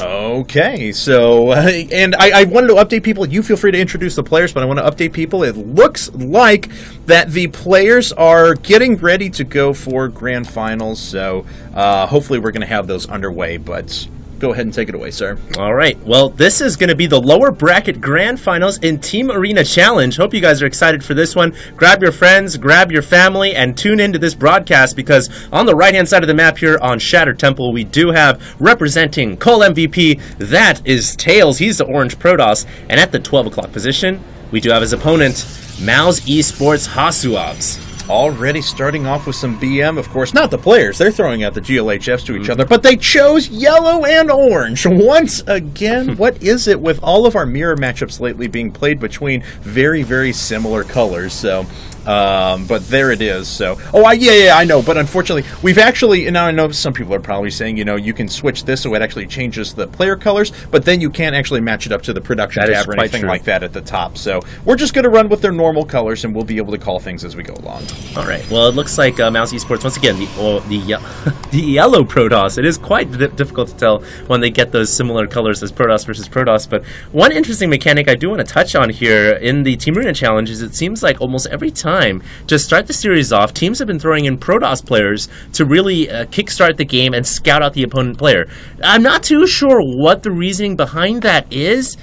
Okay, so, and I wanted to update people. You feel free to introduce the players, but I want to update people. It looks like that the players are getting ready to go for grand finals, so hopefully we're going to have those underway, but go ahead and take it away, sir. All right. Well, this is going to be the lower bracket grand finals in Team Arena Challenge. Hope you guys are excited for this one. Grab your friends, grab your family, and tune into this broadcast because on the right-hand side of the map here on Shattered Temple, we do have representing coL.MvP. That is Tails. He's the orange Protoss. And at the 12 o'clock position, we do have his opponent, Mousesports HasuObs. Already starting off with some BM, of course. Not the players. They're throwing out the GLHFs to each other, but they chose yellow and orange. Once again, what is it with all of our mirror matchups lately being played between very, very similar colors? So, but there it is. So, yeah, I know. But unfortunately, we've actually, and I know some people are probably saying, you know, you can switch this so it actually changes the player colors, but then you can't actually match it up to the production tab or anything like that at the top. So we're just going to run with their normal colors, and we'll be able to call things as we go along. All right. Well, it looks like Mousesports, once again, the yellow Protoss. It is quite difficult to tell when they get those similar colors as Protoss versus Protoss. But one interesting mechanic I do want to touch on here in the Team Arena Challenge is it seems like almost every time to start the series off, teams have been throwing in Protoss players to really kickstart the game and scout out the opponent player. I'm not too sure what the reasoning behind that is,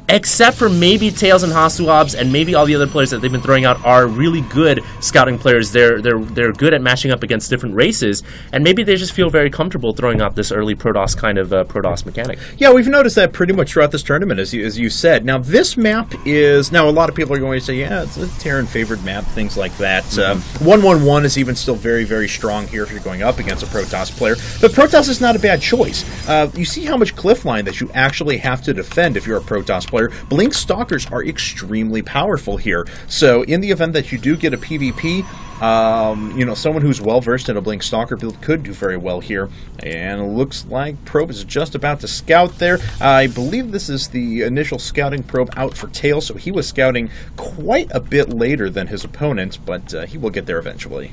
except for maybe Tails and HasuObs and maybe all the other players that they've been throwing out are really good scouting players. They're good at matching up against different races, and maybe they just feel very comfortable throwing out this early Protoss kind of Protoss mechanic. Yeah, we've noticed that pretty much throughout this tournament, as you said. Now, this map is... Now, a lot of people are going to say, yeah, it's a Terran-favored map, things like that. 1-1-1 is even still very, very strong here if you're going up against a Protoss player. But Protoss is not a bad choice. You see how much cliff line that you actually have to defend if you're a Protoss player. Blink Stalkers are extremely powerful here. So in the event that you do get a PvP, you know, someone who's well-versed in a Blink Stalker build could do very well here. And it looks like Probe is just about to scout there. I believe this is the initial scouting probe out for Tails, so he was scouting quite a bit later than his opponent, but he will get there eventually.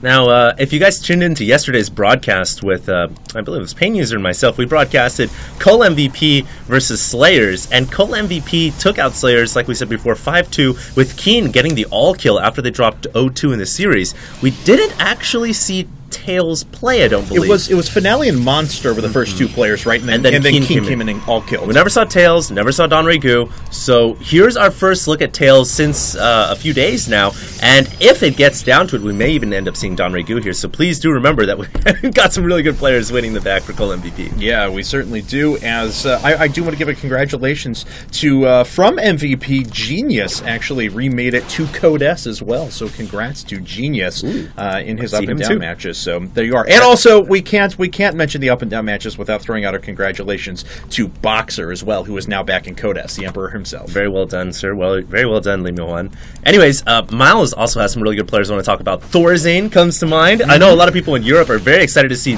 Now, if you guys tuned into yesterday's broadcast with, I believe it was Pain User and myself, we broadcasted coL.MvP versus Slayers, and coL.MvP took out Slayers, like we said before, 5-2, with Keen getting the all-kill after they dropped 0-2 in the series. We didn't actually see Tails play, I don't believe. It was Finale and Monster were the first two players, right? And then Keen came in and all killed. We never saw Tails, never saw Don Regu. So here's our first look at Tails since a few days now. And if it gets down to it, we may even end up seeing Don Regu here. So please do remember that we've got some really good players waiting in the back for coL.MvP. Yeah, we certainly do. As I do want to give a congratulations to from MVP Genius actually remade it to Codes as well. So congrats to Genius in his up and down matches. So there you are. And also, we can't mention the up and down matches without throwing out our congratulations to Boxer as well, who is now back in Codes, the Emperor himself. Very well done, sir. Very well done, Lee Mil-Hwan. Anyways, Miles also has some really good players I want to talk about. Thorazane comes to mind. I know a lot of people in Europe are very excited to see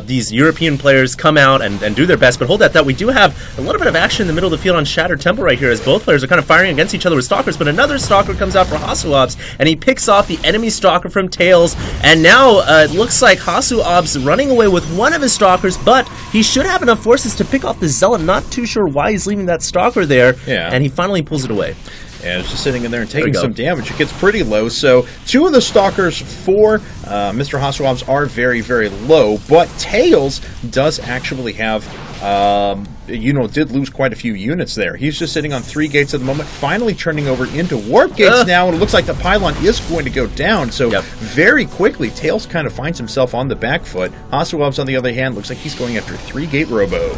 these European players come out and do their best, but hold that thought. We do have a little bit of action in the middle of the field on Shattered Temple right here as both players are kind of firing against each other with Stalkers, but another Stalker comes out for HasuObs, and he picks off the enemy Stalker from Tails, and now it looks like HasuObs running away with one of his Stalkers, but he should have enough forces to pick off the Zealot. Not too sure why he's leaving that Stalker there, and he finally pulls it away. And it's just sitting in there and taking some damage. It gets pretty low. So two of the Stalkers for Mr. HasuObs are very, very low. But Tails does actually have, you know, did lose quite a few units there. He's just sitting on 3 gates at the moment, finally turning over into warp gates now. And it looks like the pylon is going to go down. So very quickly, Tails kind of finds himself on the back foot. HasuObs, on the other hand, looks like he's going after 3-gate Robo.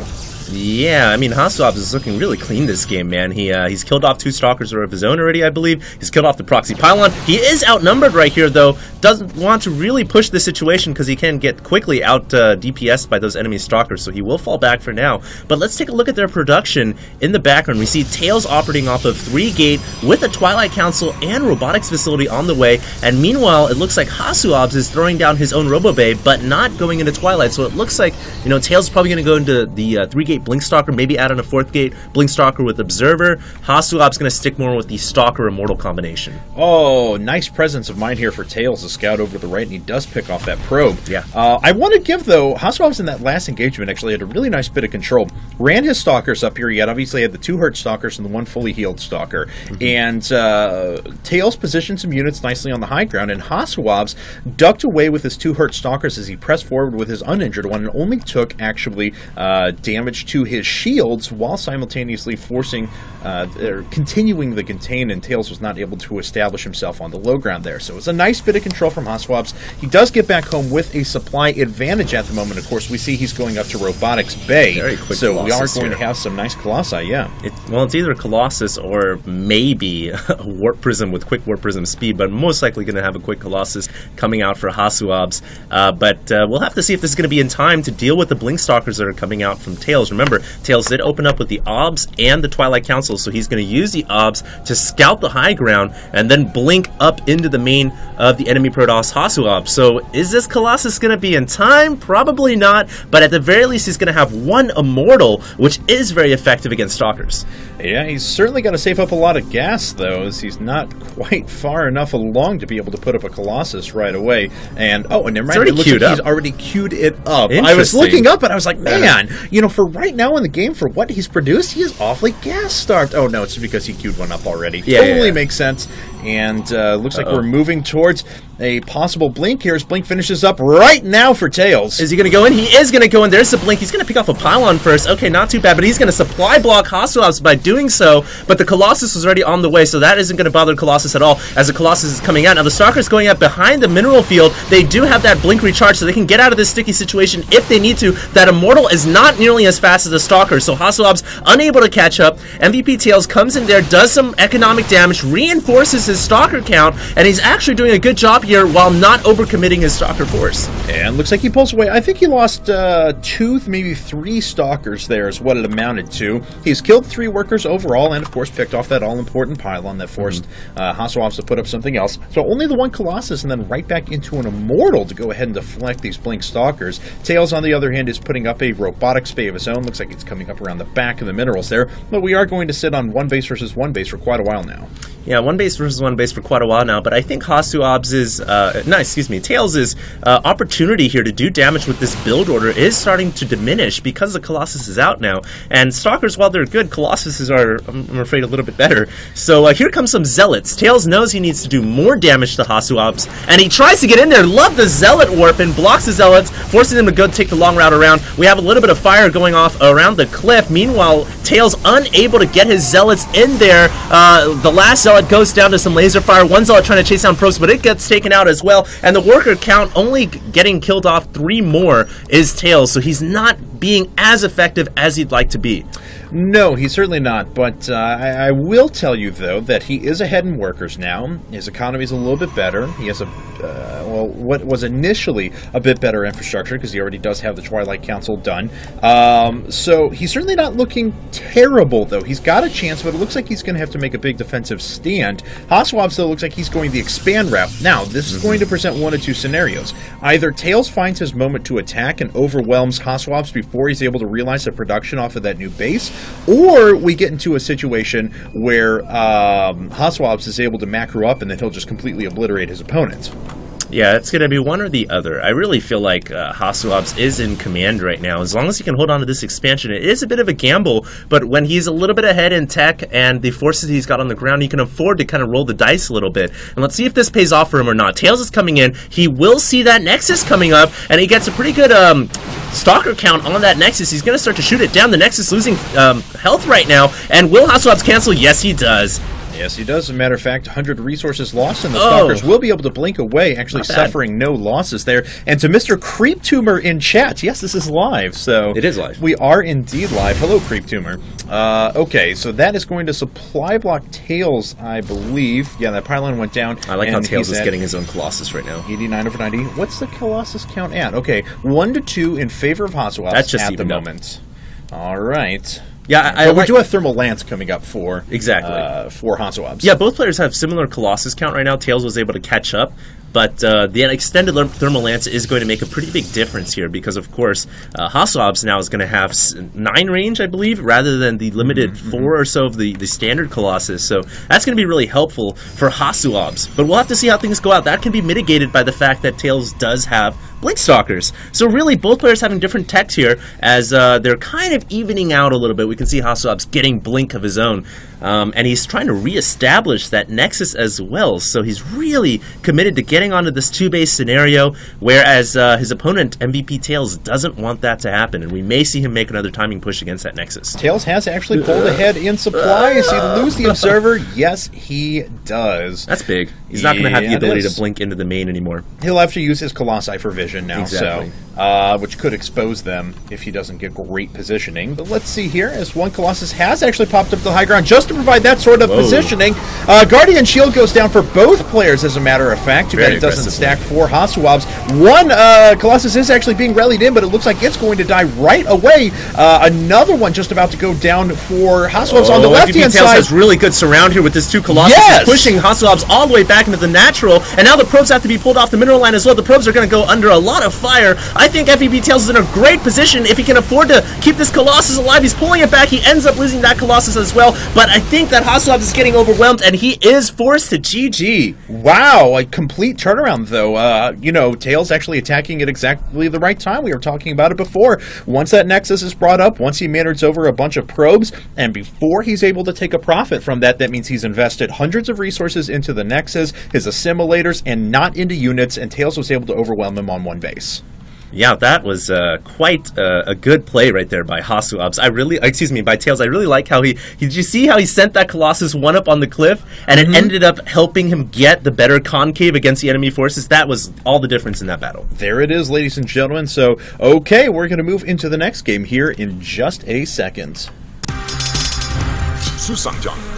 Yeah, I mean, HasuObs is looking really clean this game, man. He's killed off 2 Stalkers of his own already, I believe. He's killed off the proxy pylon. He is outnumbered right here, though. Doesn't want to really push the situation because he can get quickly out DPS'd by those enemy Stalkers, so he will fall back for now. But let's take a look at their production in the background. We see Tails operating off of 3-gate with a Twilight Council and Robotics Facility on the way, and meanwhile, it looks like HasuObs is throwing down his own Robo Bay, but not going into Twilight, so it looks like, you know, Tails is probably going to go into the 3-gate Blinkstalker, maybe add on a 4th gate, Blinkstalker with Observer. HasuObs going to stick more with the Stalker Immortal combination. Oh, nice presence of mind here for Tails to scout over to the right, and he does pick off that probe. Yeah. I want to give, though, HasuObs in that last engagement actually had a really nice bit of control. Ran his Stalkers up here. He obviously had the 2 hurt Stalkers and the 1 fully healed Stalker. And Tails positioned some units nicely on the high ground, and HasuObs ducked away with his 2 hurt Stalkers as he pressed forward with his uninjured one, and only took actually damage to his shields while simultaneously forcing or continuing the contain, and Tails was not able to establish himself on the low ground there. So it was a nice bit of control from HasuObs. He does get back home with a supply advantage at the moment. Of course, we see he's going up to Robotics Bay, very quick so we are Colossus going here. to have some nice Colossi, yeah. Well, it's either Colossus or maybe a Warp Prism with quick Warp Prism speed, but most likely going to have a quick Colossus coming out for HasuObs. But we'll have to see if this is going to be in time to deal with the Blinkstalkers that are coming out from Tails. Remember, Tails did open up with the Obs and the Twilight Council, so he's going to use the Obs to scout the high ground and then blink up into the main of the enemy Protoss HasuObs. So is this Colossus going to be in time? Probably not, but at the very least he's going to have 1 Immortal, which is very effective against Stalkers. Yeah, he's certainly got to save up a lot of gas, though, as he's not quite far enough along to be able to put up a Colossus right away. And, oh, and never mind, it looks like he's already queued it up. I was looking up and I was like, man, you know, for right now in the game, for what he's produced, he is awfully gas-starved. Oh, no, it's because he queued one up already. Yeah, totally makes sense. And looks like we're moving towards a possible blink here as Blink finishes up right now for Tails. Is he going to go in? He is going to go in. There's the blink. He's going to pick off a pylon first. Okay, not too bad, but he's going to supply block HasuObs by doing so, but the Colossus was already on the way, so that isn't going to bother Colossus at all as the Colossus is coming out. Now, the Stalker's going up behind the mineral field. They do have that blink recharge, so they can get out of this sticky situation if they need to. That Immortal is not nearly as fast as the Stalker, so HasuObs unable to catch up. MVP Tails comes in there, does some economic damage, reinforces his Stalker count, and he's actually doing a good job here while not overcommitting his Stalker force. And looks like he pulls away. I think he lost 2, maybe 3 Stalkers there is what it amounted to. He's killed 3 workers overall, and of course picked off that all-important pylon that forced HasuObs to put up something else. So only the 1 Colossus, and then right back into an Immortal to go ahead and deflect these Blink Stalkers. Tails, on the other hand, is putting up a Robotics Bay of his own. Looks like it's coming up around the back of the minerals there, but we are going to sit on 1 base versus 1 base for quite a while now. Yeah, 1 base versus 1 base for quite a while now, but I think Tails' opportunity here to do damage with this build order is starting to diminish because the Colossus is out now. And Stalkers, while they're good, Colossuses are, I'm afraid, a little bit better. So here come some Zealots. Tails knows he needs to do more damage to HasuObs, and he tries to get in there. Love the Zealot warp and blocks the Zealots, forcing them to go take the long route around. We have a little bit of fire going off around the cliff. Meanwhile, Tails unable to get his Zealots in there. The last Zealot goes down to some laser fire. 1 Zealot trying to chase down Probes, but it gets taken out as well. And the worker count only getting killed off 3 more is Tails, so he's not being as effective as he'd like to be. No, he's certainly not, but I will tell you, though, that he is ahead in workers now. His economy is a little bit better. He has what was initially a bit better infrastructure, because he already does have the Twilight Council done. So he's certainly not looking terrible, though. He's got a chance, but it looks like he's going to have to make a big defensive stand. HasuObs, though, looks like he's going the expand route. Now, this is going to present 1 of 2 scenarios. Either Tails finds his moment to attack and overwhelms HasuObs before he's able to realize the production off of that new base, or we get into a situation where HasuObs is able to macro up and then he'll just completely obliterate his opponent. Yeah, it's going to be one or the other. I really feel like HasuObs is in command right now. As long as he can hold on to this expansion, it is a bit of a gamble, but when he's a little bit ahead in tech and the forces he's got on the ground, he can afford to kind of roll the dice a little bit. And let's see if this pays off for him or not. Tails is coming in. He will see that Nexus coming up, and he gets a pretty good Stalker count on that Nexus. He's going to start to shoot it down. The Nexus losing health right now, and will HasuObs cancel? Yes, he does. Yes, he does. As a matter of fact, 100 resources lost, and the Stalkers will be able to blink away, actually suffering no losses there. And to Mr. Creep Tumor in chat, yes, this is live. So it is live. We are indeed live. Hello, Creep Tumor. Okay, so that is going to supply block Tails, I believe. Yeah, that pylon went down. I like how Tails is getting his own Colossus right now. 89 over 90. What's the Colossus count at? Okay, 1-2 in favor of HasuObs at the moment. All right. Yeah, but we do have Thermal Lance coming up for exactly for HasuObs. Yeah, both players have similar Colossus count right now. Tails was able to catch up. but the extended thermal lance is going to make a pretty big difference here because, of course, HasuObs now is going to have 9 range, I believe, rather than the limited 4 or so of the standard Colossus. So that's going to be really helpful for HasuObs. But we'll have to see how things go out. That can be mitigated by the fact that Tails does have Blink Stalkers. So really, both players having different techs here as they're kind of evening out a little bit. We can see HasuObs getting Blink of his own. And he's trying to reestablish that Nexus as well. So he's really committed to getting onto this 2-base scenario, whereas his opponent, MVP Tails, doesn't want that to happen. And we may see him make another timing push against that Nexus. Tails has actually pulled ahead in supply. Is he lose the Observer? Yes, he does. That's big. He's not going to have the ability to blink into the main anymore. He'll have to use his Colossi for vision now, exactly. Which could expose them if he doesn't get great positioning. But let's see here, as one Colossus has actually popped up to the high ground just to provide that sort of positioning. Guardian Shield goes down for both players, as a matter of fact. Too bad it doesn't stack for HasuObs. One Colossus is actually being rallied in, but it looks like it's going to die right away. Another one just about to go down for HasuObs on the left-hand side. Tails has really good surround here with this 2 Colossus. Yes! Pushing HasuObs all the way back into the natural, and now the probes have to be pulled off the mineral line as well. The probes are going to go under a lot of fire. I think MVP Tails is in a great position if he can afford to keep this Colossus alive. He's pulling it back. He ends up losing that Colossus as well, but I think that HasuObs is getting overwhelmed, and he is forced to GG. Wow, a complete turnaround, though. You know, Tails actually attacking at exactly the right time. We were talking about it before. Once that Nexus is brought up, once he manages over a bunch of probes, and before he's able to take a profit from that, that means he's invested hundreds of resources into the Nexus, his assimilators, and not into units, and Tails was able to overwhelm him on 1 base. Yeah, that was quite a good play right there by HasuObs. By Tails. I really like how did you see how he sent that Colossus 1 up on the cliff, and it ended up helping him get the better concave against the enemy forces? That was all the difference in that battle. There it is, ladies and gentlemen. So, okay, we're going to move into the next game here in just a second. 是上将。